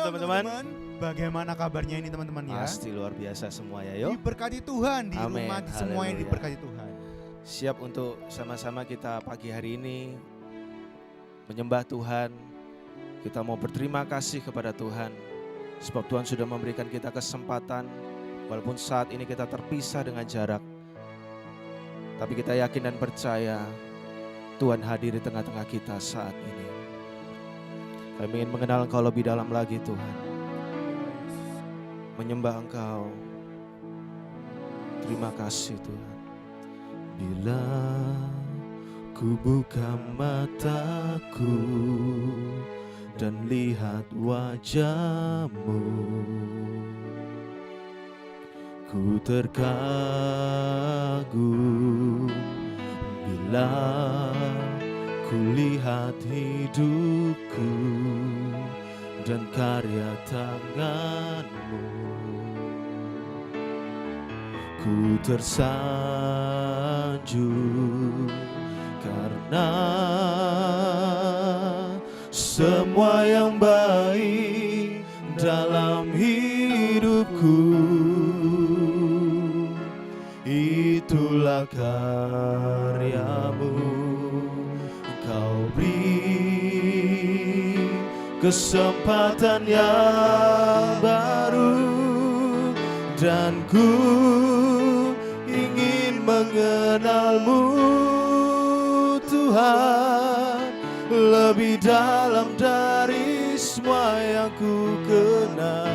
teman-teman. Bagaimana kabarnya ini teman-teman ya? Pasti luar biasa semua ya, yuk. Diberkati Tuhan di Amin. rumah semua yang Haleluya. diberkati Tuhan. Siap untuk sama-sama kita pagi hari ini menyembah Tuhan. Kita mau berterima kasih kepada Tuhan sebab Tuhan sudah memberikan kita kesempatan walaupun saat ini kita terpisah dengan jarak. Tapi kita yakin dan percaya Tuhan hadir di tengah-tengah kita saat ini. Kami ingin mengenal Engkau lebih dalam lagi Tuhan. Menyembah Engkau. Terima kasih Tuhan. Bila ku buka mataku dan lihat wajah-Mu, ku terkagum bila ku lihat hidupku dan karya tangan-Mu. Ku tersanjung karena semua yang baik dalam hidupku, itulah karya-Mu. Kau beri kesempatan yang baru dan ku ingin mengenal-Mu Tuhan lebih dalam dari semua yang ku kenal.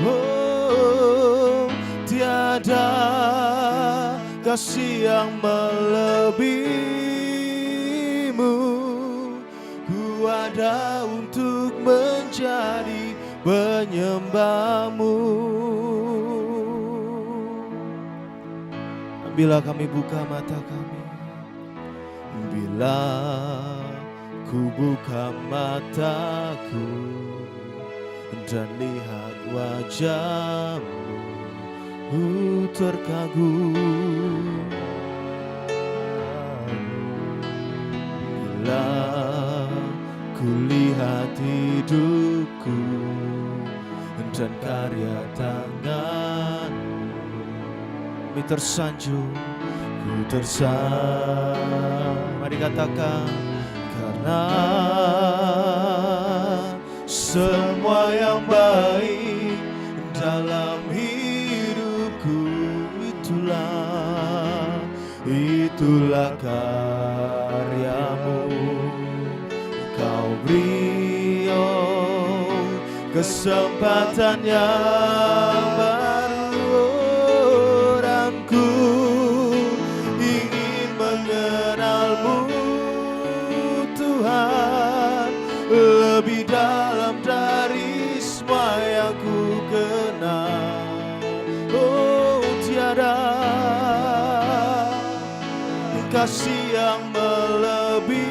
Oh, tiada kasih yang melebihi-Mu. Ku ada untuk menjadi penyembah-Mu. Bila kami buka mata kami, bila ku buka mataku dan lihat wajah-Mu, ku terkagum. Bila ku lihat hidupku dan karya tangan-Mu, kami tersanjung, ku tersanjung. Mari katakan, karena semua yang baik dalam hidupku, itulah karya-Mu. Kau beri kesempatan yang baru dan ku ingin mengenal-Mu Tuhan lebih dalam dari semua yang ku kenal. Oh, tiada kasih yang melebihi-Mu.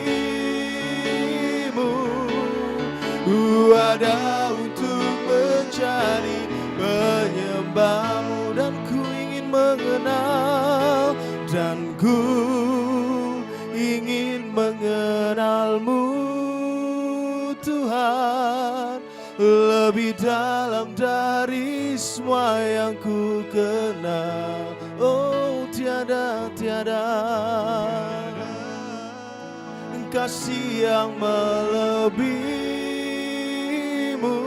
Ku ada untuk menjadi penyembah-Mu dan ku ingin mengenal dan ku ingin mengenal-Mu Tuhan lebih dalam dari semua yang ku kenal. Oh, tiada kasih yang melebihi-Mu.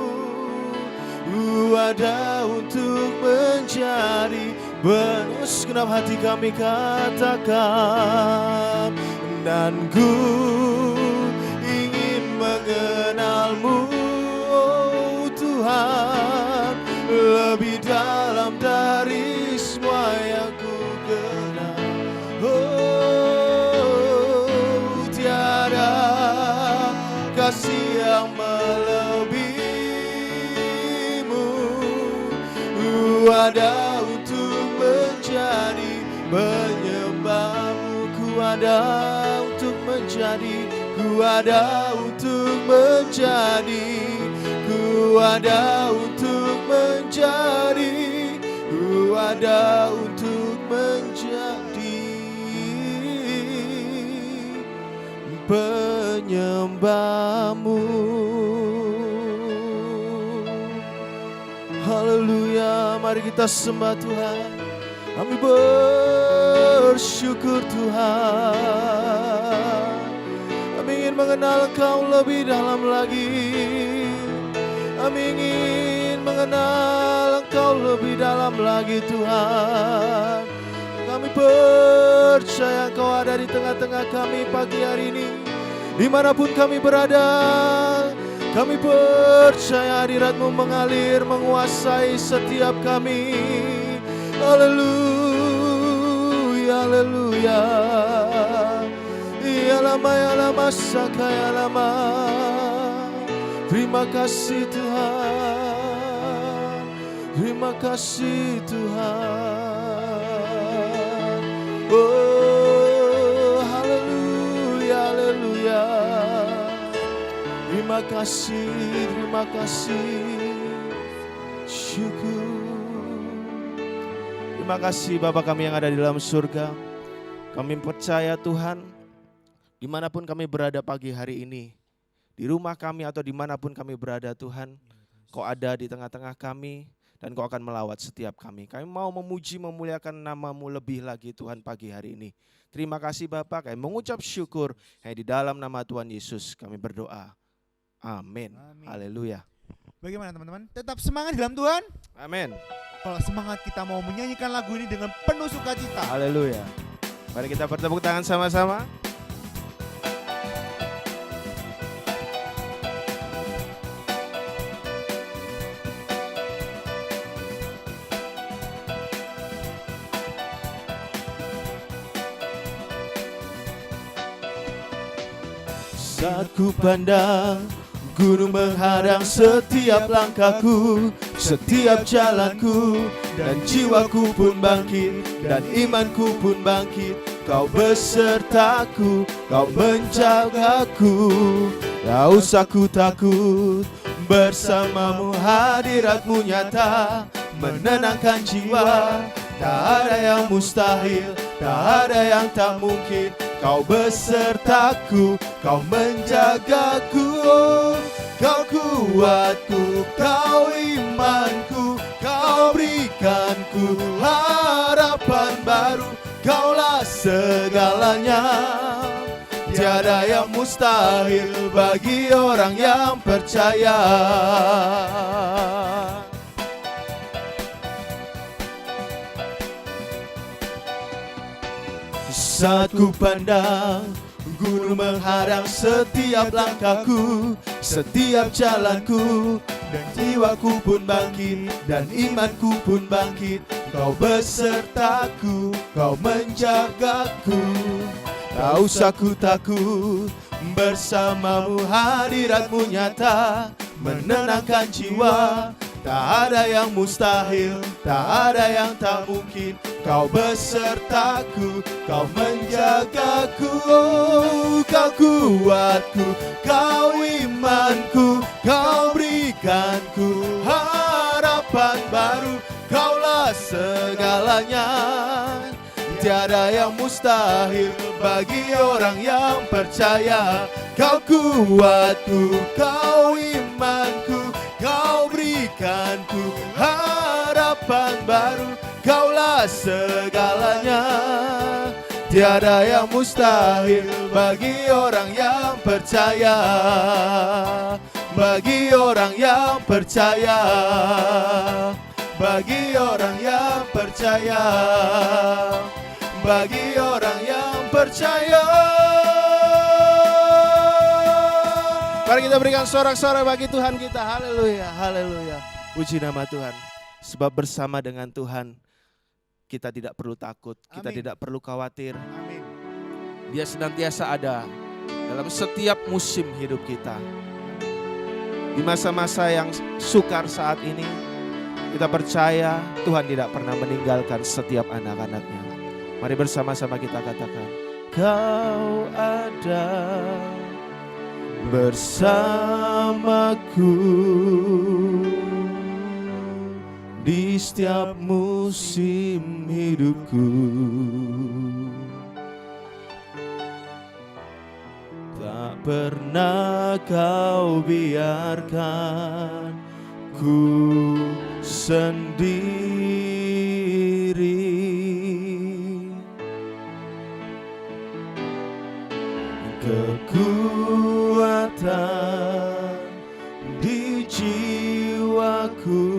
Ku ada untuk menjadi penuh genap hati kami katakan, dan ku ingin mengenal-Mu oh Tuhan lebih dalam dari semua yang ku kenal. Oh, tiada kasih yang melebihi-Mu. Ku ada untuk menjadi penyembah-Mu. Ku ada untuk menjadi, ku ada untuk menjadi, ku ada untuk menjadi, ku ada untuk menjadi penyembah-Mu. Haleluya, mari kita sembah Tuhan. Kami bersyukur Tuhan. Kami ingin mengenal Engkau lebih dalam lagi. Kami ingin mengenal Engkau lebih dalam lagi Tuhan. Kami percaya Engkau ada di tengah-tengah kami pagi hari ini. Dimanapun kami berada, kami percaya hadirat-Mu mengalir, menguasai setiap kami. Haleluya, haleluya. Ya lama, ya lama, saka ya lama. Terima kasih Tuhan. Terima kasih Tuhan. Oh, haleluya, haleluya. Terima kasih, terima kasih. Syukur. Terima kasih Bapa kami yang ada di dalam surga. Kami percaya Tuhan, dimanapun kami berada pagi hari ini, di rumah kami atau dimanapun kami berada Tuhan, Kau ada di tengah-tengah kami dan Kau akan melawat setiap kami. Kami mau memuji, memuliakan nama-Mu lebih lagi Tuhan pagi hari ini. Terima kasih Bapa, kami mengucap syukur di dalam nama Tuhan Yesus kami berdoa. Amin. Haleluya. Bagaimana teman-teman? Tetap semangat dalam Tuhan. Amin. Kalau semangat kita mau menyanyikan lagu ini dengan penuh sukacita. Haleluya. Mari kita bertepuk tangan sama-sama. Saat ku pandang gunung menghadang setiap langkahku, setiap jalanku, dan jiwaku pun bangkit, dan imanku pun bangkit. Kau besertaku, Kau menjagaku. Tak usah ku takut, bersamamu hadirat-Mu nyata, menenangkan jiwa. Tak ada yang mustahil, tak ada yang tak mungkin. Kau besertaku, Kau menjagaku. Kau kuatku, Kau imanku, Kau berikanku harapan baru. Kaulah segalanya, tiada yang mustahil bagi orang yang percaya. Saat ku pandang gunung menghadang setiap langkahku, setiap jalanku, dan jiwaku pun bangkit, dan imanku pun bangkit. Kau besertaku, Kau menjagaku. Tak usah ku takut, bersamamu hadirat-Mu nyata, menenangkan jiwa. Tak ada yang mustahil, tak ada yang tak mungkin. Kau besertaku, Kau menjagaku. Kau kuatku, Kau imanku, Kau berikanku harapan baru. Kaulah segalanya, tiada yang mustahil bagi orang yang percaya. Kau kuatku, Kau imanku, Kau berikanku harapan baru. Kaulah segalanya, tiada yang mustahil bagi orang yang percaya. Bagi orang yang percaya, bagi orang yang percaya, bagi orang yang percaya. Mari kita berikan sorak-sorai bagi Tuhan kita. Haleluya, haleluya. Puji nama Tuhan. Sebab bersama dengan Tuhan kita tidak perlu takut, kita tidak perlu khawatir. Amin. Dia senantiasa ada dalam setiap musim hidup kita. Di masa-masa yang sukar saat ini, kita percaya Tuhan tidak pernah meninggalkan setiap anak-anaknya. Mari bersama-sama kita katakan, Kau ada bersamaku di setiap musim hidupku. Tak pernah Kau biarkan ku sendiri. Kekuatan di jiwaku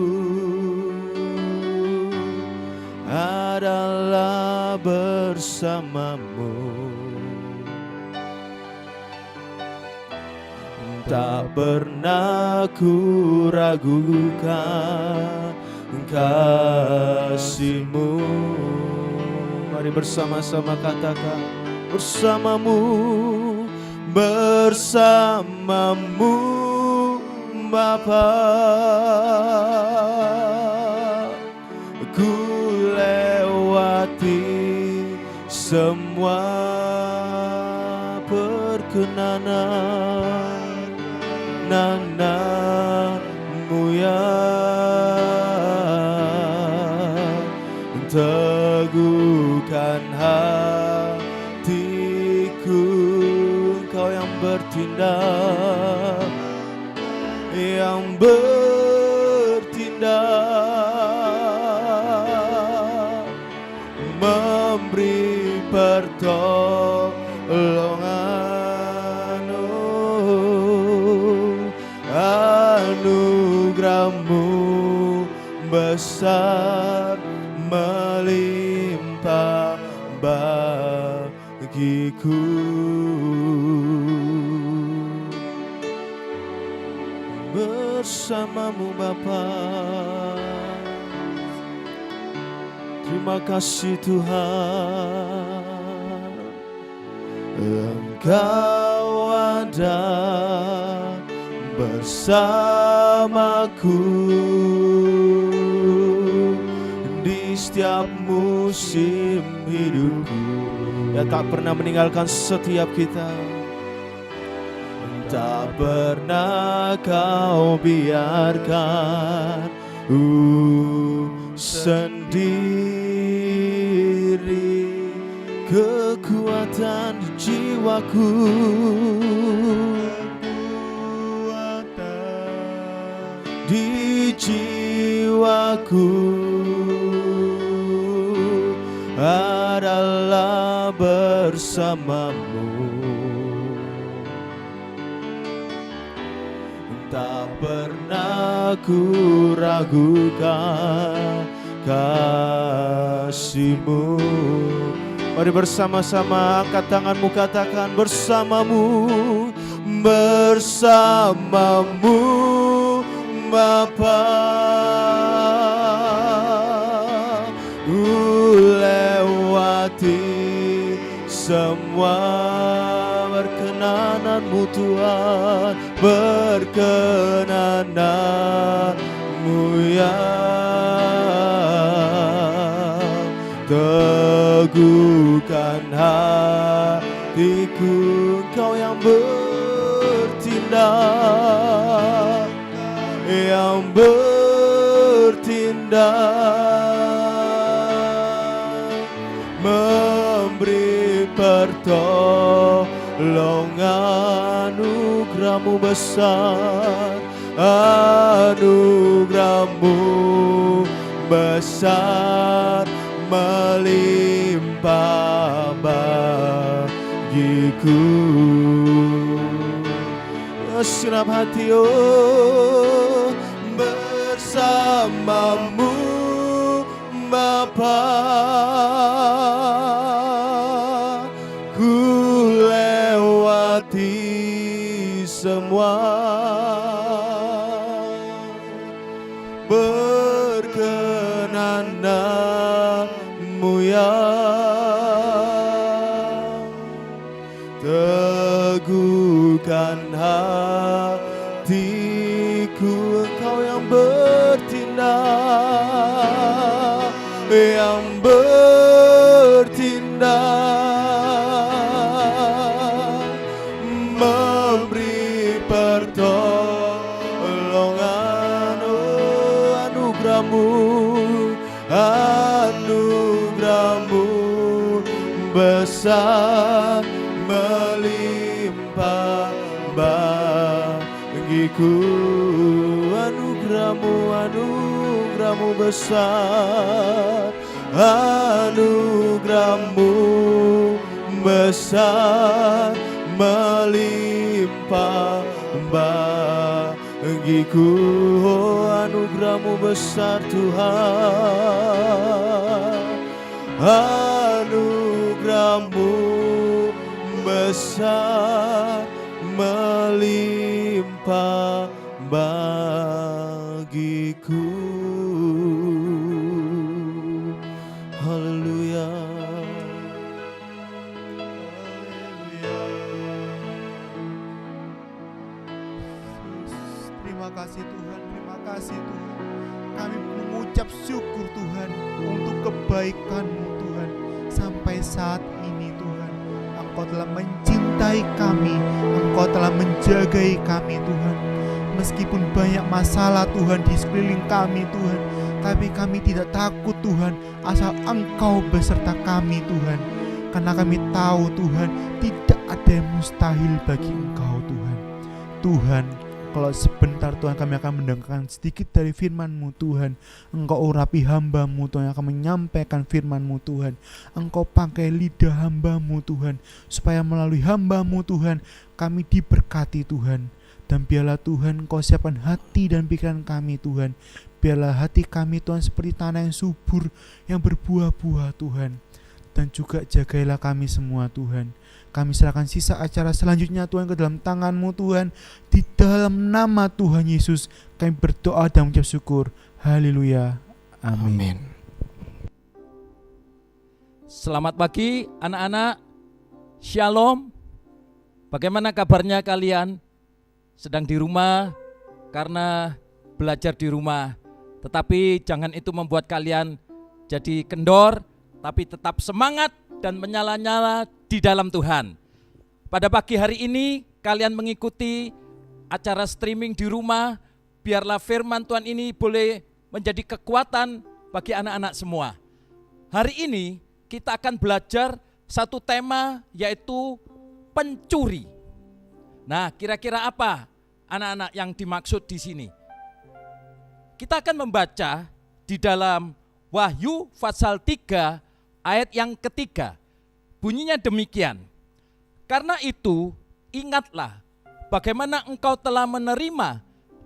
adalah bersamamu. Tak pernah ku ragukan kasih-Mu. Mari bersama-sama katakan, bersamamu, bersamamu Bapa. Ku lewati semua perkenanan nana-Mu ya, teguhkan hatiku. Engkau yang bertindak, yang bertindak, memberi pertolongan. Anugerah-Mu besar melimpah bagiku. Bersama-Mu Bapa. Terima kasih Tuhan, Engkau ada bersamaku di setiap musim hidupku. Ya, tak pernah meninggalkan setiap kita. Tak pernah Kau biarkan sendiri. Kekuatan di jiwaku, di jiwaku adalah bersama-Mu. Tak pernah ku ragukan kasih-Mu. Mari bersama-sama angkat tanganmu, katakan, bersama-Mu, bersama-Mu Bapa. Lewati semua perkenanan-Mu Tuhan, perkenanan-Mu ya, teguhkan hatiku. Engkau yang bertindak, yang bertindak, memberi pertolongan. Anugerah-Mu besar, anugerah-Mu besar melimpah bagiku. Segenap hati, oh, bersama-Mu Bapa. Ku lewati semua perkenanan-Mu ya, teguhkan hatiku. Engkau yang bertindak, yang bertindak, memberi pertolongan. Oh, anugerah-Mu, anugerah-Mu besar melimpah bagiku. Anugerah anugerahmu besar, anugerahmu besar, melimpah bagiku. Oh, anugerahmu besar Tuhan, anugerahmu besar, melimpah bagiku. Haleluya. Terima kasih Tuhan, terima kasih Tuhan. Kami mengucap syukur Tuhan untuk kebaikan-Mu Tuhan. Sampai saat ini Tuhan, Engkau telah mencintai kami, Engkau telah menjagai kami Tuhan. Meskipun banyak masalah Tuhan di sekeliling kami Tuhan, tapi kami tidak takut Tuhan, asal Engkau beserta kami Tuhan. Karena kami tahu Tuhan, tidak ada yang mustahil bagi Engkau Tuhan. Tuhan, kalau sebentar Tuhan kami akan mendengarkan sedikit dari firman-Mu Tuhan. Engkau urapi hamba-Mu Tuhan yang akan menyampaikan firman-Mu Tuhan. Engkau pakai lidah hamba-Mu Tuhan, supaya melalui hamba-Mu Tuhan kami diberkati Tuhan. Dan biarlah Tuhan Engkau siapkan hati dan pikiran kami Tuhan. Biarlah hati kami Tuhan seperti tanah yang subur, yang berbuah-buah Tuhan. Dan juga jagailah kami semua Tuhan. Kami serahkan sisa acara selanjutnya Tuhan ke dalam tangan-Mu Tuhan. Di dalam nama Tuhan Yesus kami berdoa dan mengucap syukur. Haleluya. Amin. Selamat pagi anak-anak. Shalom. Bagaimana kabarnya kalian? Sedang di rumah karena belajar di rumah. Tetapi jangan itu membuat kalian jadi kendor, tapi tetap semangat dan menyala-nyala di dalam Tuhan. Pada pagi hari ini kalian mengikuti acara streaming di rumah. Biarlah firman Tuhan ini boleh menjadi kekuatan bagi anak-anak semua. Hari ini kita akan belajar satu tema, yaitu pencuri. Nah, kira-kira apa anak-anak yang dimaksud di sini? Kita akan membaca di dalam Wahyu pasal 3 ayat yang ketiga. Bunyinya demikian. Karena itu ingatlah bagaimana engkau telah menerima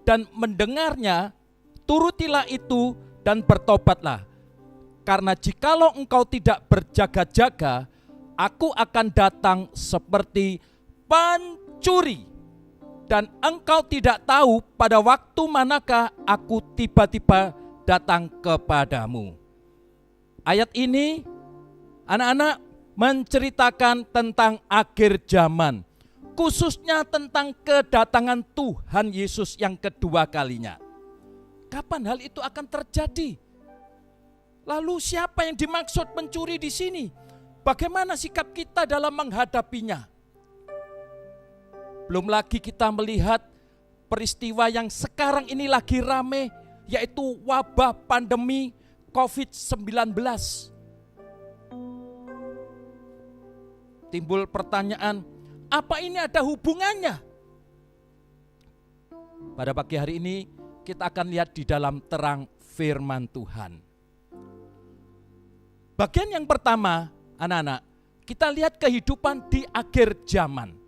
dan mendengarnya, turutilah itu dan bertobatlah. Karena jikalau engkau tidak berjaga-jaga, aku akan datang seperti pencuri, dan engkau tidak tahu pada waktu manakah aku tiba-tiba datang kepadamu. Ayat ini anak-anak menceritakan tentang akhir zaman, khususnya tentang kedatangan Tuhan Yesus yang kedua kalinya. Kapan hal itu akan terjadi? Lalu siapa yang dimaksud pencuri di sini? Bagaimana sikap kita dalam menghadapinya? Belum lagi kita melihat peristiwa yang sekarang ini lagi rame, yaitu wabah pandemi COVID-19. Timbul pertanyaan, apa ini ada hubungannya? Pada pagi hari ini kita akan lihat di dalam terang firman Tuhan. Bagian yang pertama, anak-anak, kita lihat kehidupan di akhir zaman.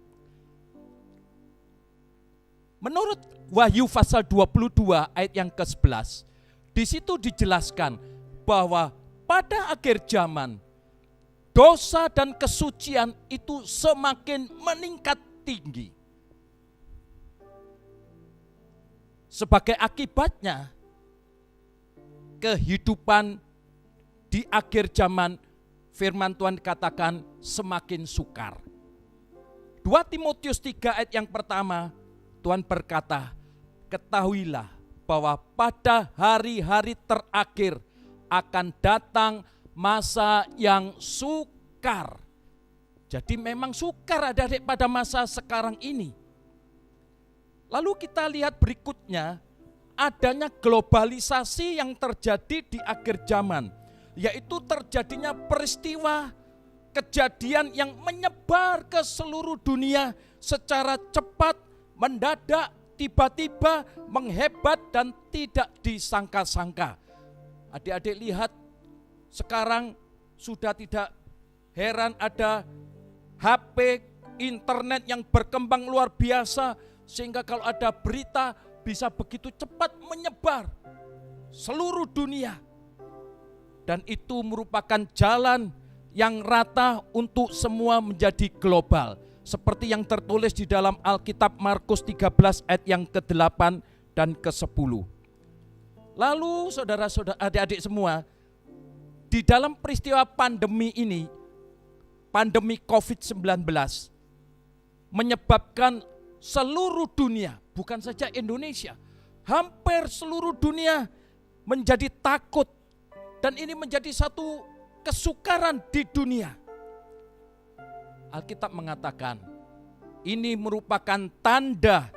Menurut Wahyu pasal 22 ayat yang ke-11, di situ dijelaskan bahwa pada akhir zaman dosa dan kesucian itu semakin meningkat tinggi. Sebagai akibatnya, kehidupan di akhir zaman, firman Tuhan katakan semakin sukar. 2 Timotius 3 ayat yang pertama, Tuhan berkata, ketahuilah bahwa pada hari-hari terakhir akan datang masa yang sukar. Jadi memang sukar adik-adik pada masa sekarang ini. Lalu kita lihat berikutnya, adanya globalisasi yang terjadi di akhir zaman, yaitu terjadinya peristiwa kejadian yang menyebar ke seluruh dunia secara cepat, mendadak, tiba-tiba menghebat dan tidak disangka-sangka. Adik-adik lihat sekarang sudah tidak heran ada HP, internet yang berkembang luar biasa, sehingga kalau ada berita bisa begitu cepat menyebar seluruh dunia. Dan itu merupakan jalan yang rata untuk semua menjadi global. Seperti yang tertulis di dalam Alkitab Markus 13 ayat yang ke-8 dan ke-10. Lalu saudara-saudara, adik-adik semua, di dalam peristiwa pandemi ini, pandemi COVID-19 menyebabkan seluruh dunia, bukan saja Indonesia, hampir seluruh dunia menjadi takut. Dan ini menjadi satu kesukaran di dunia. Alkitab mengatakan, ini merupakan tanda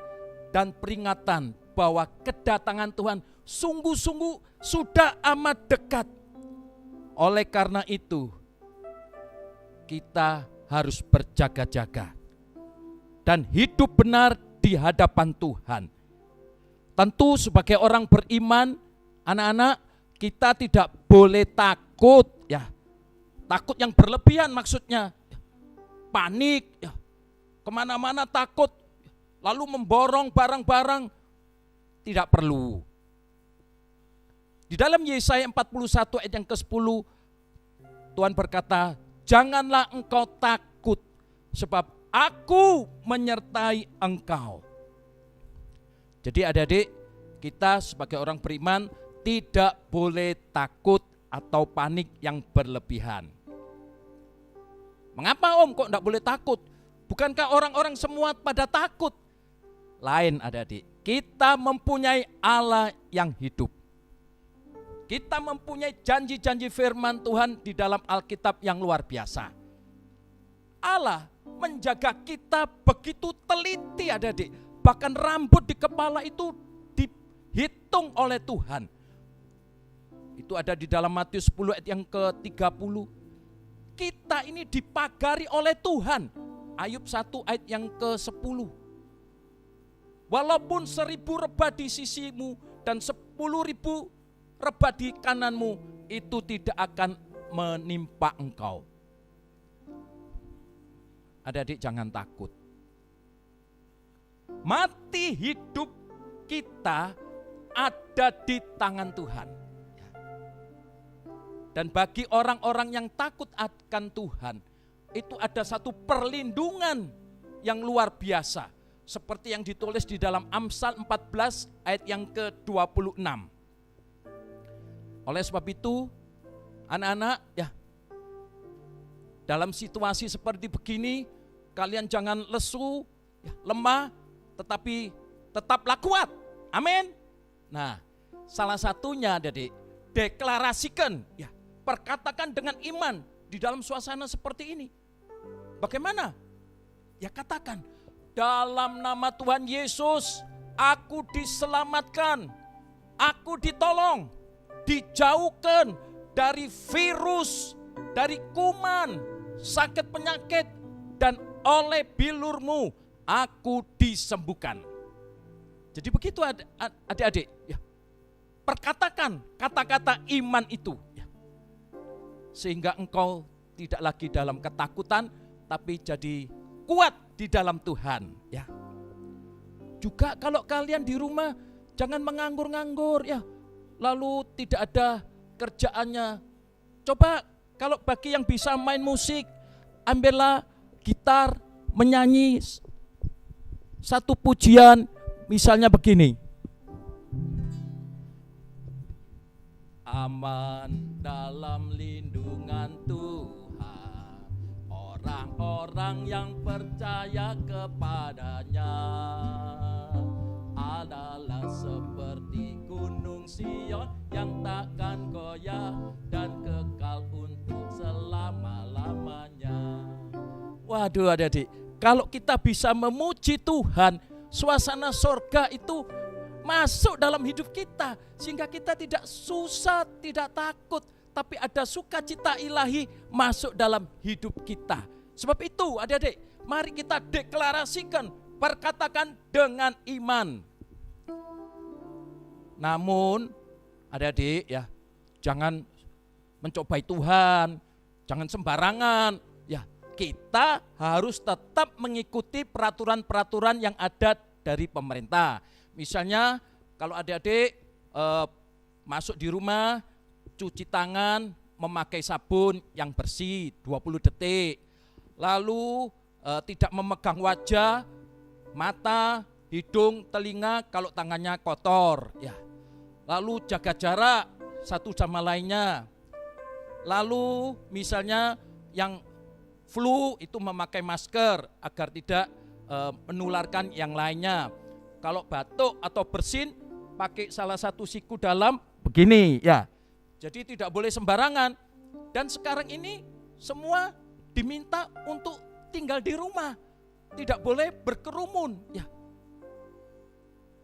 dan peringatan bahwa kedatangan Tuhan sungguh-sungguh sudah amat dekat. Oleh karena itu, kita harus berjaga-jaga dan hidup benar di hadapan Tuhan. Tentu sebagai orang beriman, anak-anak, kita tidak boleh takut, ya. Takut yang berlebihan maksudnya. Panik, ya. Kemana-mana takut, lalu memborong barang-barang, tidak perlu. Di dalam Yesaya 41 ayat yang ke-10, Tuhan berkata, janganlah engkau takut, sebab aku menyertai engkau. Jadi adik-adik, kita sebagai orang beriman tidak boleh takut atau panik yang berlebihan. Mengapa om kok tidak boleh takut? Bukankah orang-orang semua pada takut? Lain adik-adik, kita mempunyai Allah yang hidup. Kita mempunyai janji-janji firman Tuhan di dalam Alkitab yang luar biasa. Allah menjaga kita begitu teliti adik-adik. Bahkan rambut di kepala itu dihitung oleh Tuhan. Itu ada di dalam Matius 10 ayat yang ke-30. Kita ini dipagari oleh Tuhan. Ayub 1 ayat yang ke-10. Walaupun 1000 rebah di sisimu dan 10.000 rebah di kananmu, itu tidak akan menimpa engkau. Adik-adik jangan takut. Mati hidup kita ada di tangan Tuhan. Dan bagi orang-orang yang takut akan Tuhan, itu ada satu perlindungan yang luar biasa. Seperti yang ditulis di dalam Amsal 14 ayat yang ke-26. Oleh sebab itu, anak-anak, ya, dalam situasi seperti begini, kalian jangan lesu, ya, lemah, tetapi tetaplah kuat. Amin. Nah, salah satunya adik, deklarasikan, ya, perkatakan dengan iman di dalam suasana seperti ini. Bagaimana? Ya katakan, dalam nama Tuhan Yesus, aku diselamatkan, aku ditolong, dijauhkan dari virus, dari kuman, sakit penyakit, dan oleh bilur-Mu aku disembuhkan. Jadi begitu adik-adik, ya. Perkatakan kata-kata iman itu, ya. Sehingga engkau tidak lagi dalam ketakutan, tapi jadi kuat di dalam Tuhan, ya. Juga kalau kalian di rumah jangan menganggur-nganggur, ya. Lalu tidak ada kerjaannya. Coba kalau bagi yang bisa main musik, ambillah gitar, menyanyi satu pujian, misalnya begini. Aman dalam lindungan Tuhan, orang-orang yang percaya kepadanya adalah seperti gunung Sion yang takkan goyah dan kekal untuk selama-lamanya. Waduh adik-adik, kalau kita bisa memuji Tuhan, suasana sorga itu masuk dalam hidup kita, sehingga kita tidak susah, tidak takut, tapi ada sukacita ilahi masuk dalam hidup kita. Sebab itu adik-adik, mari kita deklarasikan, perkatakan dengan iman. Namun adik-adik ya, jangan mencobai Tuhan, jangan sembarangan. Ya, kita harus tetap mengikuti peraturan-peraturan yang ada dari pemerintah. Misalnya kalau adik-adik masuk di rumah, cuci tangan, memakai sabun yang bersih 20 detik. Lalu tidak memegang wajah, mata, hidung, telinga kalau tangannya kotor. Ya. Lalu jaga jarak satu sama lainnya. Lalu misalnya yang flu itu memakai masker agar tidak menularkan yang lainnya. Kalau batuk atau bersin pakai salah satu siku dalam begini ya. Jadi tidak boleh sembarangan. Dan sekarang ini semua diminta untuk tinggal di rumah. Tidak boleh berkerumun ya.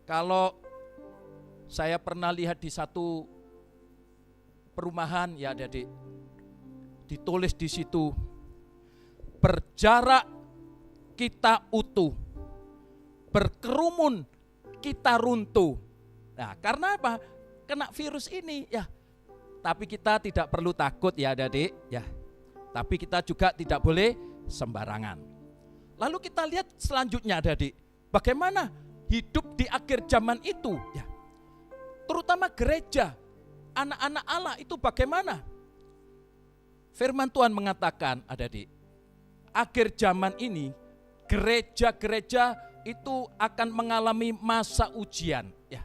Kalau saya pernah lihat di satu perumahan ya adik-adik, ditulis di situ, berjarak kita utuh, berkerumun kita runtuh. Nah, karena apa? Kena virus ini ya. Tapi kita tidak perlu takut ya adik-adik ya. Tapi kita juga tidak boleh sembarangan. Lalu kita lihat selanjutnya adik-adik, bagaimana hidup di akhir zaman itu ya. Terutama gereja, anak-anak Allah itu bagaimana? Firman Tuhan mengatakan adik-adik, akhir zaman ini gereja-gereja itu akan mengalami masa ujian ya.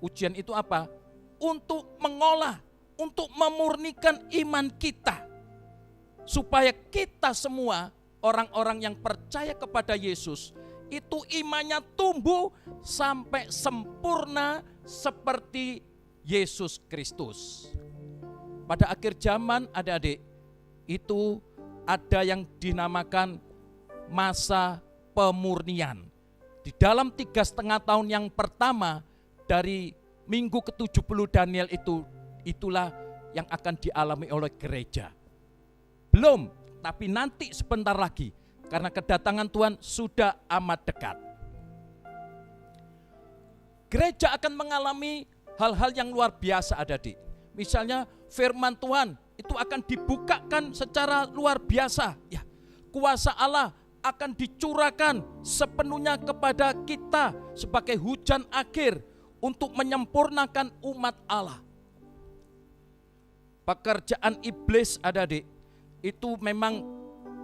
Ujian itu apa? Untuk mengolah, untuk memurnikan iman kita. Supaya kita semua orang-orang yang percaya kepada Yesus itu imannya tumbuh sampai sempurna seperti Yesus Kristus. Pada akhir zaman adik-adik itu ada yang dinamakan masa pemurnian. Di dalam 3,5 tahun yang pertama dari minggu ke-70 Daniel itulah yang akan dialami oleh gereja. Belum, tapi nanti sebentar lagi karena kedatangan Tuhan sudah amat dekat. Gereja akan mengalami hal-hal yang luar biasa adik-adik. Misalnya firman Tuhan itu akan dibukakan secara luar biasa ya. Kuasa Allah akan dicurahkan sepenuhnya kepada kita sebagai hujan akhir untuk menyempurnakan umat Allah. Pekerjaan iblis adik-adik itu memang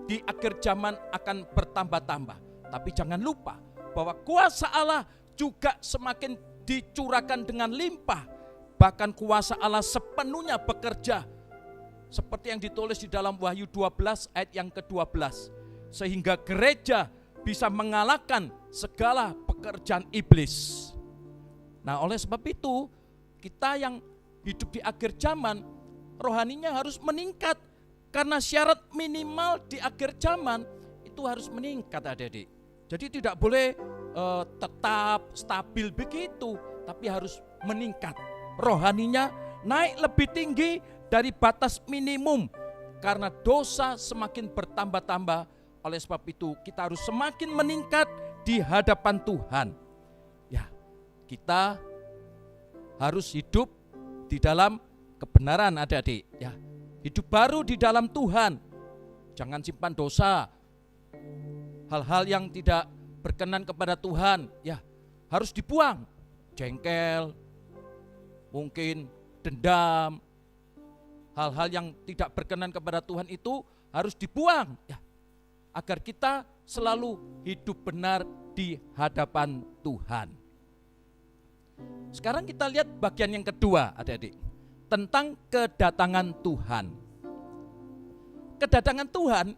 di akhir zaman akan bertambah-tambah. Tapi jangan lupa bahwa kuasa Allah juga semakin dicurahkan dengan limpah. Bahkan kuasa Allah sepenuhnya bekerja. Seperti yang ditulis di dalam Wahyu 12 ayat yang ke-12. Sehingga gereja bisa mengalahkan segala pekerjaan iblis. Nah, oleh sebab itu kita yang hidup di akhir zaman rohaninya harus meningkat. Karena syarat minimal di akhir zaman itu harus meningkat adik-adik. Jadi tidak boleh tetap stabil begitu, tapi harus meningkat. Rohaninya naik lebih tinggi dari batas minimum. Karena dosa semakin bertambah-tambah, oleh sebab itu kita harus semakin meningkat di hadapan Tuhan. Ya, kita harus hidup di dalam kebenaran adik-adik ya. Hidup baru di dalam Tuhan. Jangan simpan dosa. Hal-hal yang tidak berkenan kepada Tuhan ya harus dibuang. Jengkel, mungkin dendam. Hal-hal yang tidak berkenan kepada Tuhan itu harus dibuang ya. Agar kita selalu hidup benar di hadapan Tuhan. Sekarang kita lihat bagian yang kedua adik-adik. Tentang kedatangan Tuhan. Kedatangan Tuhan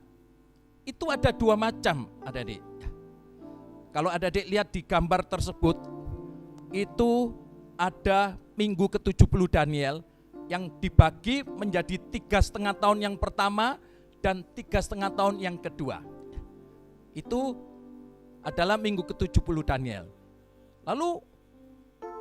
itu ada dua macam adik-adik. Kalau adik-adik lihat di gambar tersebut, itu ada minggu ke-70 Daniel yang dibagi menjadi 3,5 tahun yang pertama dan 3,5 tahun yang kedua. Itu adalah minggu ke-70 Daniel. Lalu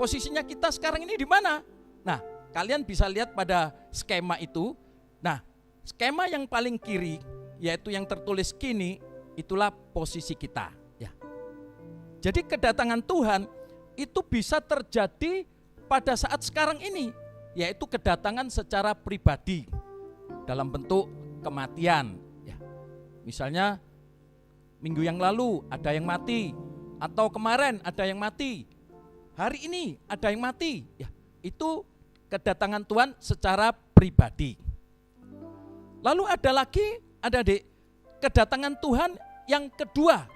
posisinya kita sekarang ini di mana? Nah, kalian bisa lihat pada skema itu. Nah, skema yang paling kiri, yaitu yang tertulis kini, itulah posisi kita. Ya. Jadi kedatangan Tuhan itu bisa terjadi pada saat sekarang ini, yaitu kedatangan secara pribadi dalam bentuk kematian. Ya. Misalnya minggu yang lalu ada yang mati, atau kemarin ada yang mati, hari ini ada yang mati. Ya, itu kedatangan Tuhan secara pribadi. Lalu ada lagi, adik-adik, kedatangan Tuhan yang kedua.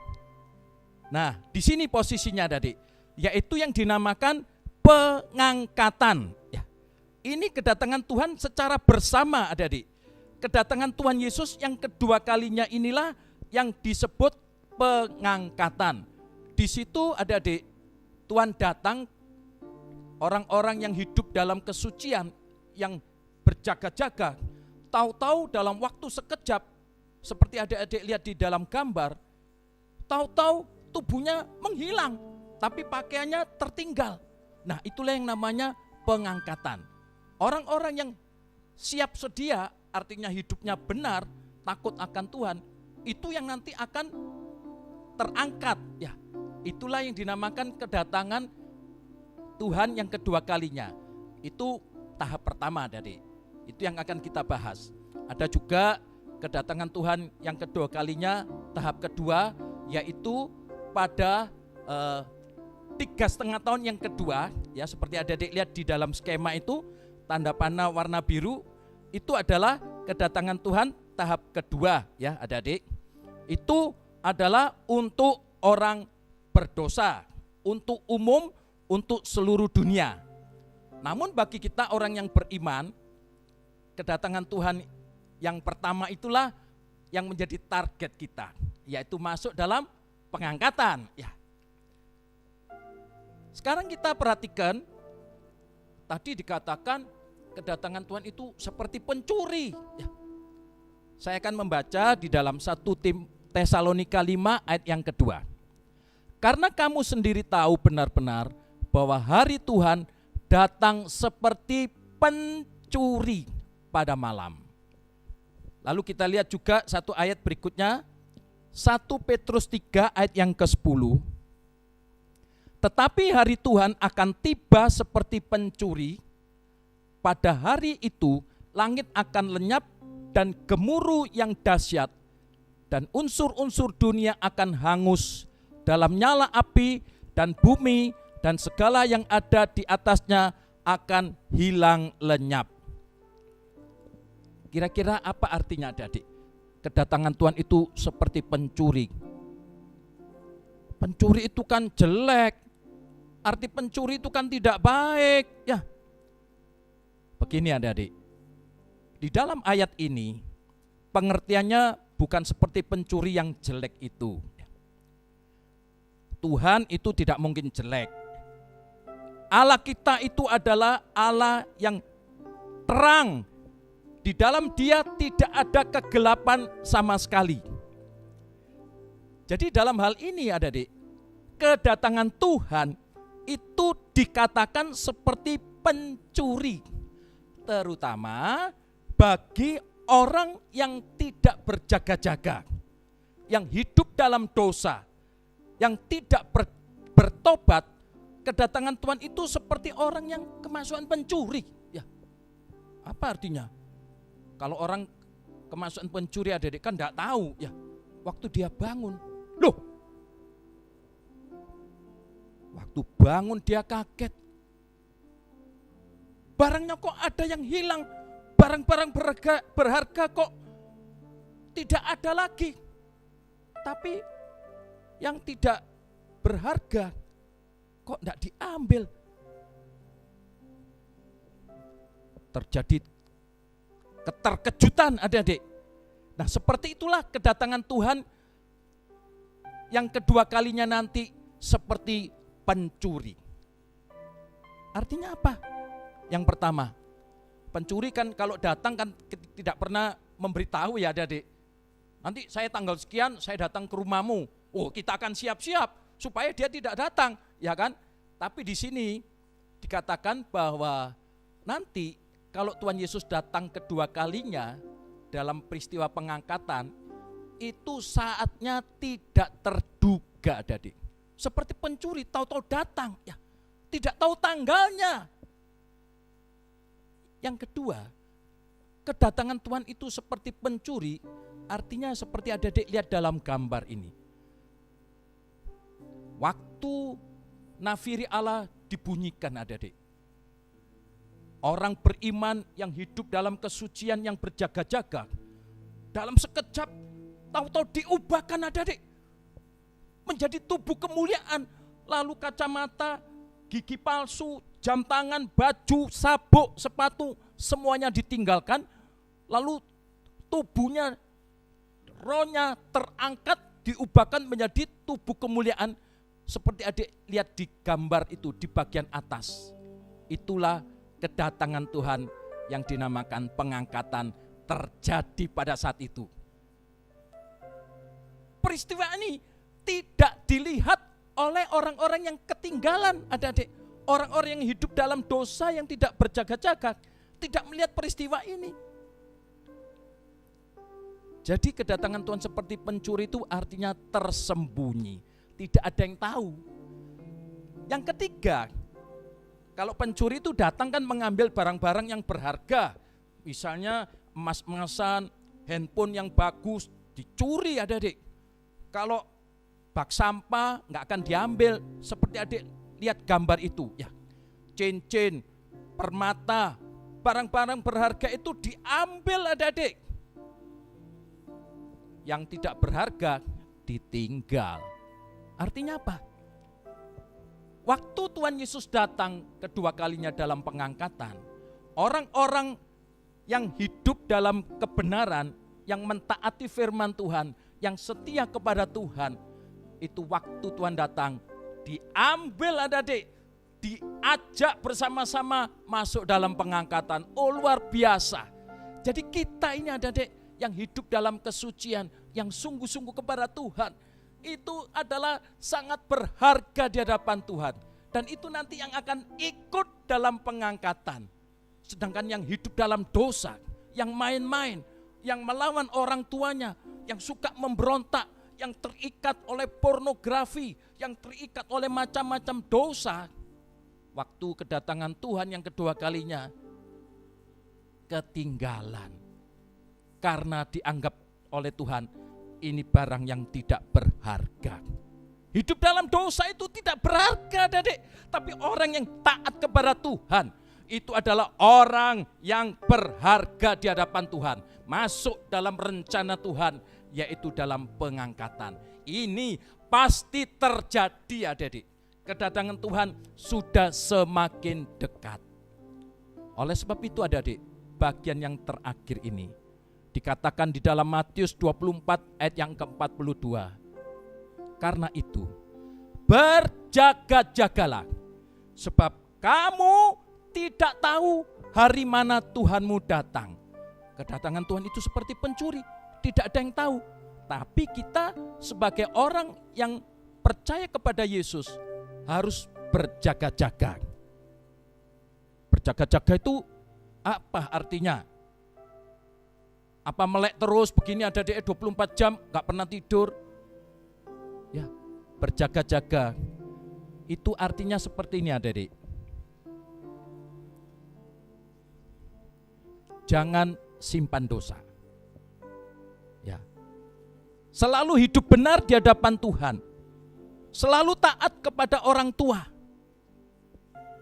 Nah, di sini posisinya adik-adik, yaitu yang dinamakan pengangkatan. Ya. Ini kedatangan Tuhan secara bersama adik-adik. Kedatangan Tuhan Yesus yang kedua kalinya inilah yang disebut pengangkatan. Di situ adik-adik, Tuhan datang, orang-orang yang hidup dalam kesucian, yang berjaga-jaga, tahu-tahu dalam waktu sekejap, seperti adik-adik lihat di dalam gambar, tahu-tahu tubuhnya menghilang, tapi pakaiannya tertinggal. Nah, itulah yang namanya pengangkatan. Orang-orang yang siap sedia, artinya hidupnya benar, takut akan Tuhan, itu yang nanti akan terangkat. Ya, itulah yang dinamakan kedatangan Tuhan yang kedua kalinya. Itu tahap pertama, adik. Itu yang akan kita bahas. Ada juga kedatangan Tuhan yang kedua kalinya, tahap kedua, yaitu pada 3,5 tahun yang kedua. Ya, seperti adik-adik lihat di dalam skema itu, tanda panah warna biru, itu adalah kedatangan Tuhan tahap kedua. Ya, adik-adik, itu adalah untuk orang berdosa, untuk umum, untuk seluruh dunia. Namun bagi kita orang yang beriman, kedatangan Tuhan yang pertama itulah yang menjadi target kita, yaitu masuk dalam pengangkatan. Ya. Sekarang kita perhatikan, tadi dikatakan kedatangan Tuhan itu seperti pencuri. Ya. Saya akan membaca di dalam 1 Tesalonika 5 ayat yang kedua. Karena kamu sendiri tahu benar-benar bahwa hari Tuhan datang seperti pencuri pada malam. Lalu kita lihat juga satu ayat berikutnya, 1 Petrus 3 ayat yang ke-10. Tetapi hari Tuhan akan tiba seperti pencuri. Pada hari itu langit akan lenyap dan gemuruh yang dahsyat, dan unsur-unsur dunia akan hangus dalam nyala api, dan bumi dan segala yang ada di atasnya akan hilang lenyap. Kira-kira apa artinya, adik-adik? Kedatangan Tuhan itu seperti pencuri. Pencuri itu kan jelek. Arti pencuri itu kan tidak baik. Ya. Begini adik-adik. Di dalam ayat ini pengertiannya bukan seperti pencuri yang jelek itu. Tuhan itu tidak mungkin jelek. Allah kita itu adalah Allah yang terang. Di dalam Dia tidak ada kegelapan sama sekali. Jadi dalam hal ini adik-adik, kedatangan Tuhan itu dikatakan seperti pencuri. Terutama bagi orang yang tidak berjaga-jaga, yang hidup dalam dosa, yang tidak bertobat. Kedatangan Tuhan itu seperti orang yang kemasukan pencuri. Ya. Apa artinya? Kalau orang kemasukan pencuri, adik-adik kan enggak tahu ya. Waktu dia bangun, loh, waktu bangun dia kaget. Barangnya kok ada yang hilang, barang-barang berharga kok tidak ada lagi. Tapi yang tidak berharga kok enggak diambil. Terjadi keterkejutan, adik-adik. Nah, seperti itulah kedatangan Tuhan yang kedua kalinya nanti seperti pencuri. Artinya apa? Yang pertama, pencuri kan kalau datang kan tidak pernah memberitahu ya, adik-adik. Nanti saya tanggal sekian saya datang ke rumahmu. Oh, kita akan siap-siap supaya dia tidak datang, ya kan? Tapi di sini dikatakan bahwa nanti kalau Tuhan Yesus datang kedua kalinya dalam peristiwa pengangkatan, itu saatnya tidak terduga, adik. Seperti pencuri tahu-tahu datang, ya. tidak tahu tanggalnya. Yang kedua, kedatangan Tuhan itu seperti pencuri, artinya seperti adik-adik lihat dalam gambar ini. Waktu nafiri Allah dibunyikan adik-adik, orang beriman yang hidup dalam kesucian yang berjaga-jaga, dalam sekejap tahu-tahu diubahkan adik-adik menjadi tubuh kemuliaan. Lalu kacamata, gigi palsu, jam tangan, baju, sabuk, sepatu, semuanya ditinggalkan. Lalu tubuhnya, rohnya terangkat, diubahkan menjadi tubuh kemuliaan. Seperti adik lihat di gambar itu di bagian atas. Itulah kedatangan Tuhan yang dinamakan pengangkatan terjadi pada saat itu. Peristiwa ini tidak dilihat oleh orang-orang yang ketinggalan, adik-adik. Orang-orang yang hidup dalam dosa yang tidak berjaga-jaga tidak melihat peristiwa ini. Jadi kedatangan Tuhan seperti pencuri itu artinya tersembunyi, tidak ada yang tahu. Yang ketiga, kalau pencuri itu datang kan mengambil barang-barang yang berharga, misalnya emas-emasan, handphone yang bagus, dicuri adik-adik. Kalau bak sampah nggak akan diambil, seperti adik lihat gambar itu ya, cincin, permata, barang-barang berharga itu diambil adik-adik. Yang tidak berharga ditinggal. Artinya apa? Waktu Tuhan Yesus datang kedua kalinya dalam pengangkatan, orang-orang yang hidup dalam kebenaran, yang mentaati firman Tuhan, yang setia kepada Tuhan, itu waktu Tuhan datang, diambil adik-adik, diajak bersama-sama masuk dalam pengangkatan. Oh, luar biasa. Jadi kita ini adik-adik yang hidup dalam kesucian, yang sungguh-sungguh kepada Tuhan, itu adalah sangat berharga di hadapan Tuhan. Dan itu nanti yang akan ikut dalam pengangkatan. Sedangkan yang hidup dalam dosa, yang main-main, yang melawan orang tuanya, yang suka memberontak, yang terikat oleh pornografi, yang terikat oleh macam-macam dosa, waktu kedatangan Tuhan yang kedua kalinya, ketinggalan. Karena dianggap oleh Tuhan, ini barang yang tidak berharga. Hidup dalam dosa itu tidak berharga, adik. Tapi orang yang taat kepada Tuhan, itu adalah orang yang berharga di hadapan Tuhan. Masuk dalam rencana Tuhan, yaitu dalam pengangkatan. Ini pasti terjadi, adik. Kedatangan Tuhan sudah semakin dekat. Oleh sebab itu adik, bagian yang terakhir ini dikatakan di dalam Matius 24 ayat yang ke-42. Karena itu, berjaga-jagalah, sebab kamu tidak tahu hari mana Tuhanmu datang. Kedatangan Tuhan itu seperti pencuri, tidak ada yang tahu. Tapi kita sebagai orang yang percaya kepada Yesus harus berjaga-jaga. Berjaga-jaga itu apa artinya? Apa melek terus begini ada di 24 jam gak pernah tidur? Ya, berjaga-jaga itu artinya seperti ini adik-adik. Jangan simpan dosa. Ya. Selalu hidup benar di hadapan Tuhan. Selalu taat kepada orang tua.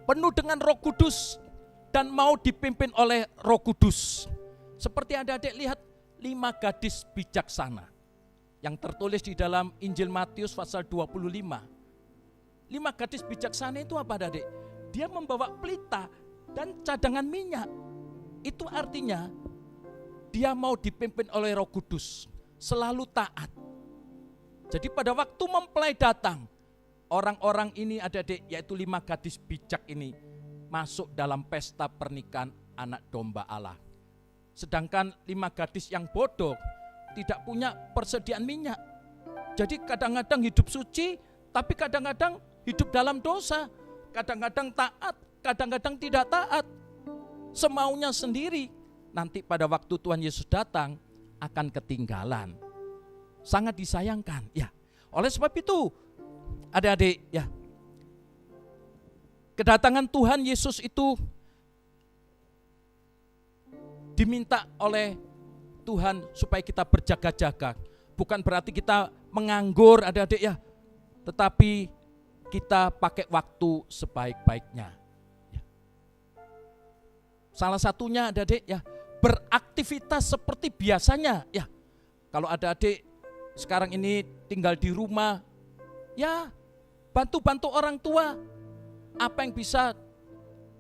Penuh dengan Roh Kudus dan mau dipimpin oleh Roh Kudus. Seperti adik-adik lihat 5 gadis bijaksana yang tertulis di dalam Injil Matius pasal 25. 5 gadis bijaksana itu apa adik? Dia membawa pelita dan cadangan minyak. Itu artinya dia mau dipimpin oleh Roh Kudus, selalu taat. Jadi pada waktu mempelai datang, orang-orang ini adik-adik, yaitu 5 gadis bijak ini masuk dalam pesta pernikahan anak domba Allah. Sedangkan 5 gadis yang bodoh tidak punya persediaan minyak. Jadi kadang-kadang hidup suci, tapi kadang-kadang hidup dalam dosa. Kadang-kadang taat, kadang-kadang tidak taat. Semaunya sendiri. Nanti pada waktu Tuhan Yesus datang akan ketinggalan. Sangat disayangkan. Ya. Oleh sebab itu, adik-adik, ya, kedatangan Tuhan Yesus itu diminta oleh Tuhan supaya kita berjaga-jaga. Bukan berarti kita menganggur adik-adik ya, tetapi kita pakai waktu sebaik-baiknya. Salah satunya adik-adik ya, beraktivitas seperti biasanya ya. Kalau adik-adik sekarang ini tinggal di rumah, ya bantu-bantu orang tua. Apa yang bisa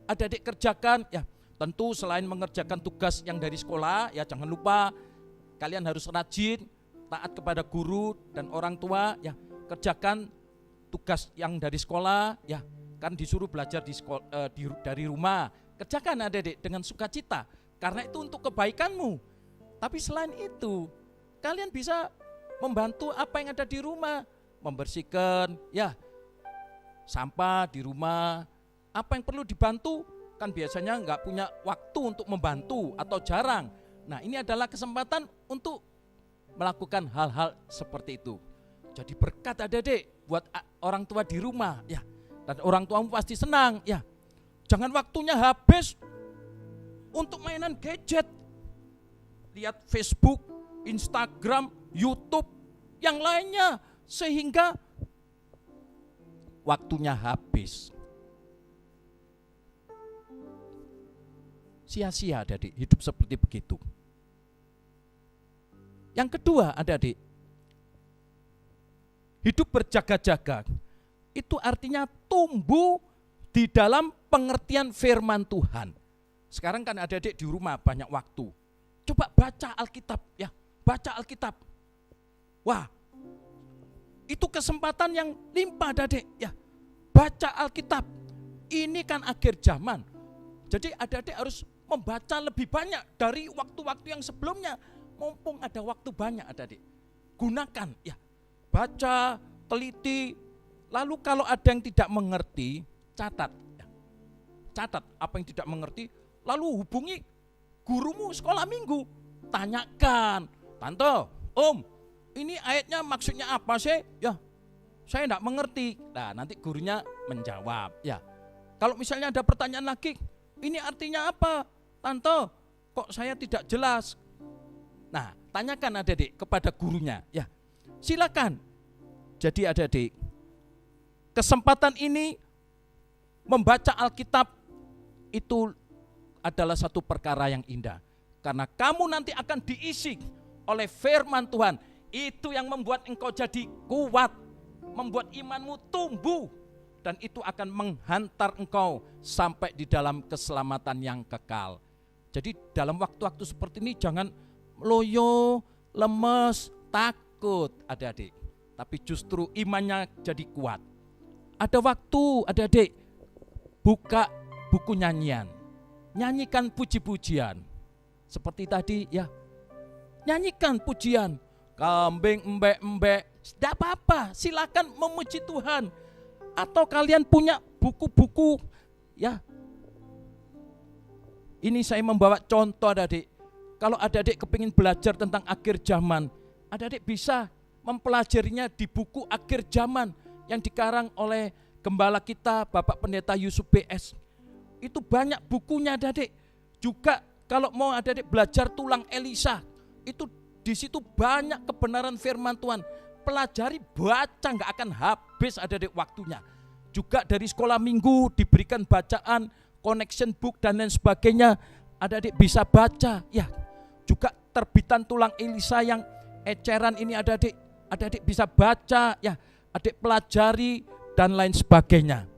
adik-adik kerjakan ya, tentu selain mengerjakan tugas yang dari sekolah, ya jangan lupa kalian harus rajin, taat kepada guru dan orang tua, ya kerjakan tugas yang dari sekolah, ya kan disuruh belajar dari rumah, kerjakan adik-adik dengan sukacita, karena itu untuk kebaikanmu. Tapi selain itu, kalian bisa membantu apa yang ada di rumah, membersihkan, ya sampah di rumah, apa yang perlu dibantu. Kan biasanya nggak punya waktu untuk membantu atau jarang. Nah ini adalah kesempatan untuk melakukan hal-hal seperti itu. Jadi berkat adik-adik buat orang tua di rumah ya. Dan orang tuamu pasti senang ya. Jangan waktunya habis untuk mainan gadget. Lihat Facebook, Instagram, YouTube, yang lainnya. Sehingga waktunya habis. Sia-sia adik-adik hidup seperti begitu. Yang kedua adik-adik, hidup berjaga-jaga itu artinya tumbuh di dalam pengertian firman Tuhan. Sekarang kan adik-adik di rumah banyak waktu. Coba baca Alkitab ya, baca Alkitab. Wah, itu kesempatan yang limpah adik-adik ya. Baca Alkitab. Ini kan akhir zaman. Jadi adik-adik harus membaca lebih banyak dari waktu-waktu yang sebelumnya. Mumpung ada waktu banyak adik-adik. Gunakan ya. Baca, teliti. Lalu kalau ada yang tidak mengerti, catat. Ya. Catat apa yang tidak mengerti. Lalu hubungi gurumu sekolah minggu. Tanyakan. Tante, Om, ini ayatnya maksudnya apa sih? Ya, saya tidak mengerti. Nah nanti gurunya menjawab. Ya. Kalau misalnya ada pertanyaan lagi, ini artinya apa? Tante, kok saya tidak jelas? Nah, tanyakan adik-adik kepada gurunya. Ya, silakan. Jadi adik-adik, kesempatan ini membaca Alkitab itu adalah satu perkara yang indah. Karena kamu nanti akan diisi oleh firman Tuhan. Itu yang membuat engkau jadi kuat, membuat imanmu tumbuh. Dan itu akan menghantar engkau sampai di dalam keselamatan yang kekal. Jadi dalam waktu-waktu seperti ini jangan loyo, lemes, takut adik-adik. Tapi justru imannya jadi kuat. Ada waktu adik-adik, buka buku nyanyian. Nyanyikan puji-pujian. Seperti tadi ya, nyanyikan pujian. Kambing, embek-embek, tidak apa-apa, silakan memuji Tuhan. Atau kalian punya buku-buku ya. Ini saya membawa contoh adik-adik. Kalau adik-adik kepingin belajar tentang akhir zaman, adik-adik bisa mempelajarinya di buku akhir zaman yang dikarang oleh gembala kita Bapak Pendeta Yusuf BS. Itu banyak bukunya adik-adik. Juga kalau mau adik-adik belajar tulang Elisa, itu di situ banyak kebenaran firman Tuhan. Pelajari, baca, nggak akan habis adik-adik waktunya. Juga dari sekolah minggu diberikan bacaan, connection book dan lain sebagainya. Adik-adik bisa baca ya. Juga terbitan tulang Elisa yang eceran ini adik-adik bisa baca ya. Adik pelajari dan lain sebagainya.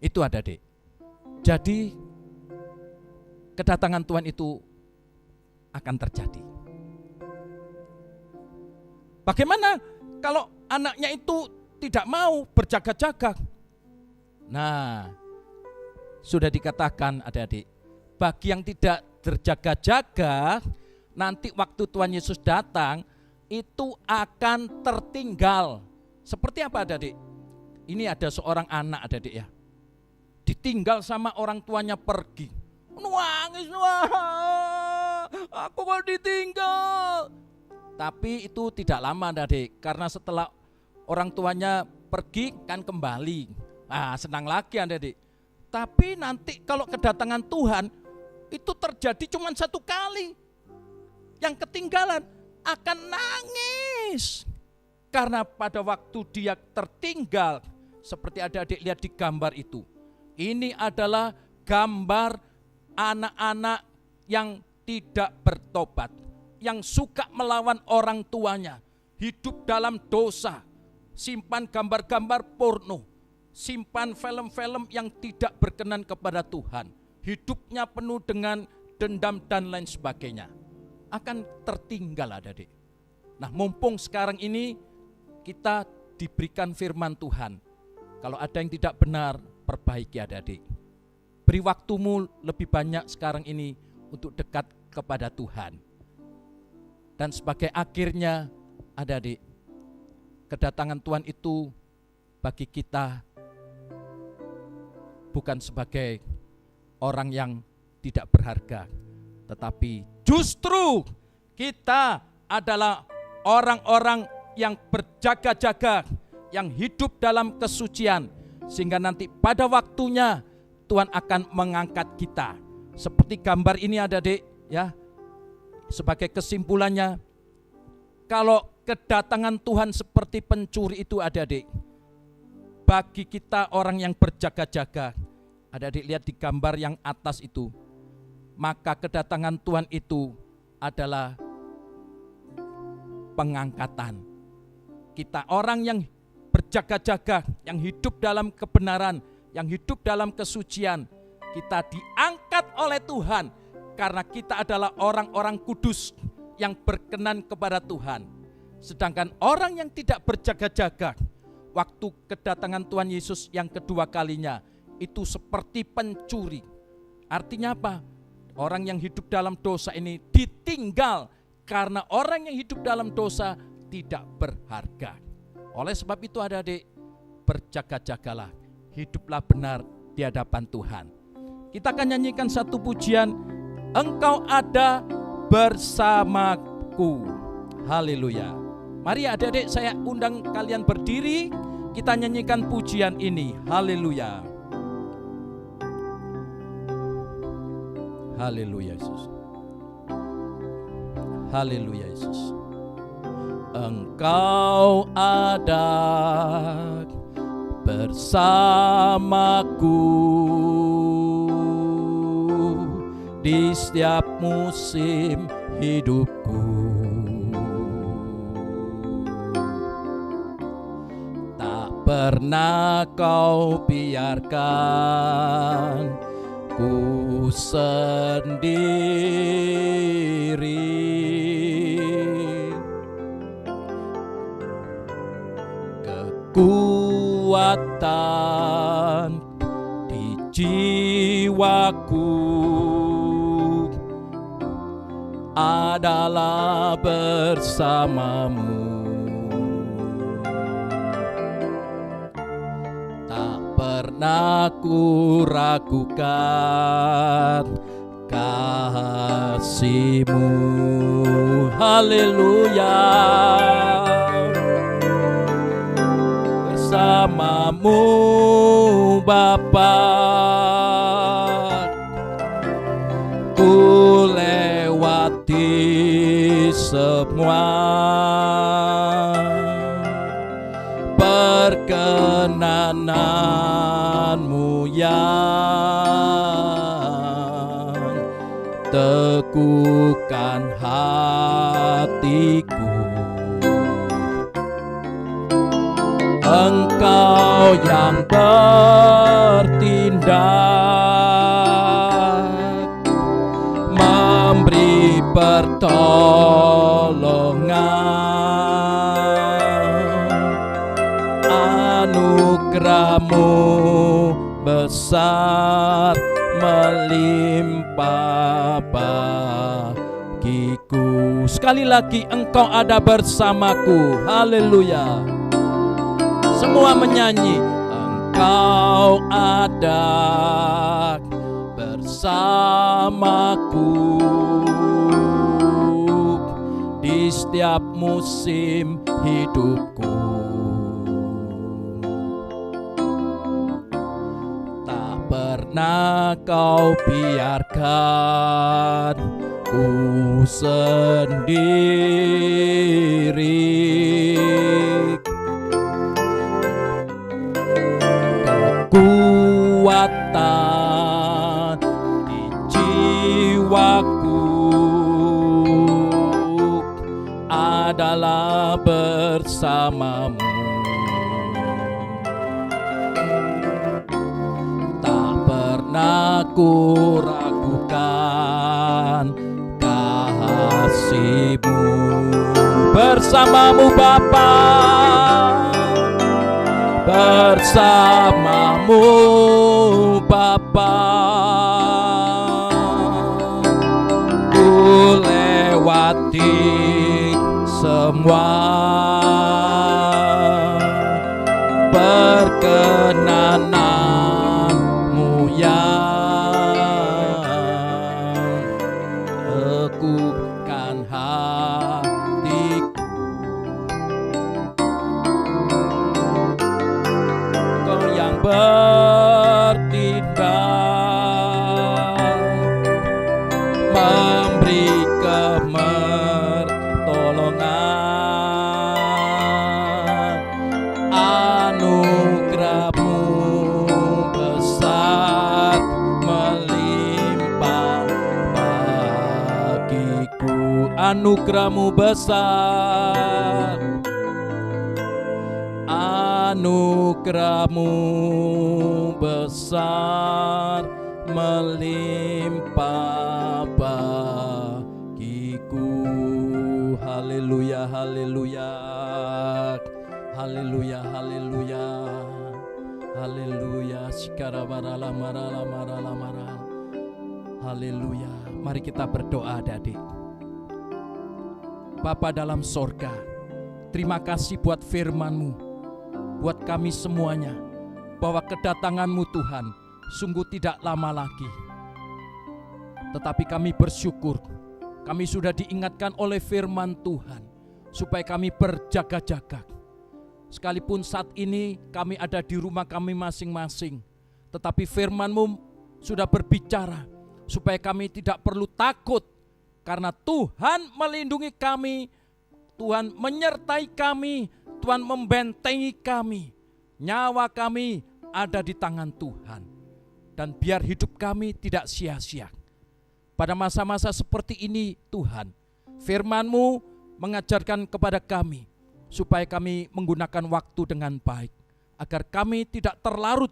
Itu adik-adik. Jadi kedatangan Tuhan itu akan terjadi. Bagaimana kalau anaknya itu tidak mau berjaga-jaga? Nah, sudah dikatakan adik-adik, bagi yang tidak berjaga-jaga, nanti waktu Tuhan Yesus datang, itu akan tertinggal. Seperti apa adik-adik? Ini ada seorang anak adik-adik ya, ditinggal sama orang tuanya pergi. Nangis, wah, aku kok ditinggal. Tapi itu tidak lama adik, karena setelah orang tuanya pergi kan kembali. senang lagi adik-adik. Tapi nanti kalau kedatangan Tuhan itu terjadi cuma satu kali. Yang ketinggalan akan nangis. Karena pada waktu dia tertinggal, seperti adik-adik lihat di gambar itu. Ini adalah gambar anak-anak yang tidak bertobat, yang suka melawan orang tuanya, hidup dalam dosa, simpan gambar-gambar porno, simpan film-film yang tidak berkenan kepada Tuhan, hidupnya penuh dengan dendam dan lain sebagainya, akan tertinggal adik-adik. Nah, mumpung sekarang ini kita diberikan firman Tuhan, kalau ada yang tidak benar, perbaiki adik-adik. Beri waktumu lebih banyak sekarang ini untuk dekat kepada Tuhan. Dan sebagai akhirnya, adik-adik, kedatangan Tuhan itu bagi kita bukan sebagai orang yang tidak berharga, tetapi justru kita adalah orang-orang yang berjaga-jaga, yang hidup dalam kesucian, sehingga nanti pada waktunya Tuhan akan mengangkat kita. Seperti gambar ini adik-adik ya. Sebagai kesimpulannya, kalau kedatangan Tuhan seperti pencuri itu adik-adik, bagi kita orang yang berjaga-jaga, adik-adik lihat di gambar yang atas itu, maka kedatangan Tuhan itu adalah pengangkatan. Kita orang yang berjaga-jaga, yang hidup dalam kebenaran, yang hidup dalam kesucian, kita diangkat oleh Tuhan karena kita adalah orang-orang kudus yang berkenan kepada Tuhan. Sedangkan orang yang tidak berjaga-jaga, waktu kedatangan Tuhan Yesus yang kedua kalinya, itu seperti pencuri. Artinya apa? Orang yang hidup dalam dosa ini ditinggal karena orang yang hidup dalam dosa tidak berharga. Oleh sebab itu adik-adik, berjaga-jagalah, hiduplah benar di hadapan Tuhan. Kita akan nyanyikan satu pujian, Engkau ada bersamaku. Haleluya. Mari adik-adik, saya undang kalian berdiri, kita nyanyikan pujian ini. Haleluya. Haleluya Yesus. Haleluya Yesus. Engkau ada bersamaku di setiap musim hidupku. Tak pernah kau biarkan ku sendiri. Kekuatan di jiwaku adalah bersamamu. Tak pernah ku ragukan kasih-Mu. Haleluya. Bersamamu Bapa, ku lewati semua perkenananmu yang teguhkan hatiku. Engkau yang bertindak, memberi pertolongan, anugerah-Mu besar melimpah bagiku. Sekali lagi, Engkau ada bersamaku. Haleluya. Semua menyanyi, Engkau ada bersamaku di setiap musim hidupku. pernah kau biarkan ku sendiri. Kekuatan di jiwaku adalah bersamamu. Tak pernah ku ragukan kasih-Mu. Bersamamu Bapa, bersamamu Bapa, ku lewati semua perkenanan-Mu yang teguhkan hatiku. Kau yang bertindak memberi kemertolongan, anugerah-Mu besar melimpah bagiku. Anugerah-Mu besar, anugerah-Mu besar melimpah bagiku. Haleluya, haleluya, haleluya, haleluya, haleluya. Sikara marala marala marala marala. Haleluya. Mari kita berdoa, adik-adik. Bapa dalam sorga, terima kasih buat firman-Mu, buat kami semuanya, bahwa kedatangan-Mu Tuhan sungguh tidak lama lagi. Tetapi kami bersyukur, kami sudah diingatkan oleh firman Tuhan, supaya kami berjaga-jaga. Sekalipun saat ini kami ada di rumah kami masing-masing, tetapi firman-Mu sudah berbicara, supaya kami tidak perlu takut, karena Tuhan melindungi kami, Tuhan menyertai kami, Tuhan membentengi kami. Nyawa kami ada di tangan Tuhan. Dan biar hidup kami tidak sia-sia. Pada masa-masa seperti ini Tuhan, firman-Mu mengajarkan kepada kami, supaya kami menggunakan waktu dengan baik, agar kami tidak terlarut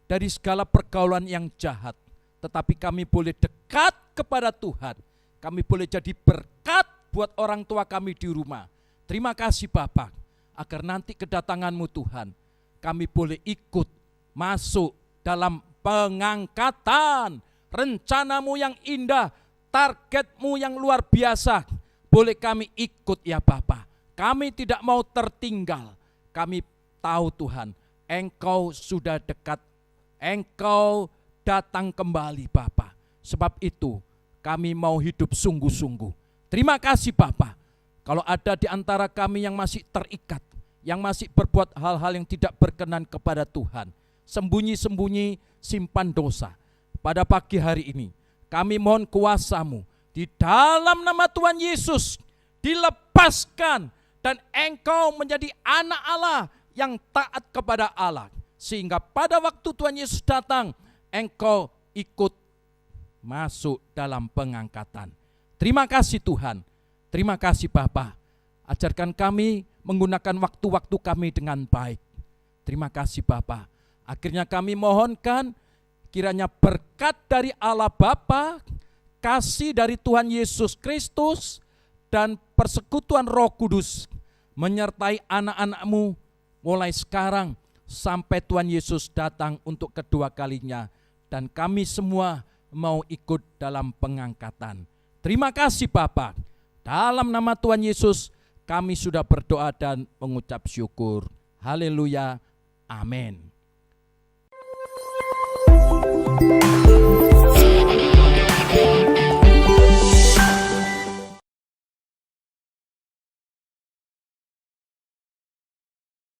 dari segala pergaulan yang jahat, tetapi kami boleh dekat kepada Tuhan. Kami boleh jadi berkat buat orang tua kami di rumah. Terima kasih Bapa, agar nanti kedatangan-Mu Tuhan, kami boleh ikut masuk dalam pengangkatan, rencana-Mu yang indah, target-Mu yang luar biasa. Boleh kami ikut ya Bapa. Kami tidak mau tertinggal. Kami tahu Tuhan, Engkau sudah dekat, Engkau datang kembali Bapa. Sebab itu kami mau hidup sungguh-sungguh. Terima kasih Bapa. Kalau ada di antara kami yang masih terikat, yang masih berbuat hal-hal yang tidak berkenan kepada Tuhan, sembunyi-sembunyi simpan dosa, pada pagi hari ini kami mohon kuasa-Mu di dalam nama Tuhan Yesus dilepaskan, dan Engkau menjadi anak Allah yang taat kepada Allah, sehingga pada waktu Tuhan Yesus datang Engkau ikut masuk dalam pengangkatan. Terima kasih Tuhan, terima kasih Bapa. Ajarkan kami menggunakan waktu-waktu kami dengan baik. Terima kasih Bapa. Akhirnya kami mohonkan kiranya berkat dari Allah Bapa, kasih dari Tuhan Yesus Kristus, dan persekutuan Roh Kudus menyertai anak-anak-Mu mulai sekarang sampai Tuhan Yesus datang untuk kedua kalinya. Dan kami semua mau ikut dalam pengangkatan. Terima kasih Bapa. Dalam nama Tuhan Yesus kami sudah berdoa dan mengucap syukur. Haleluya. Amin.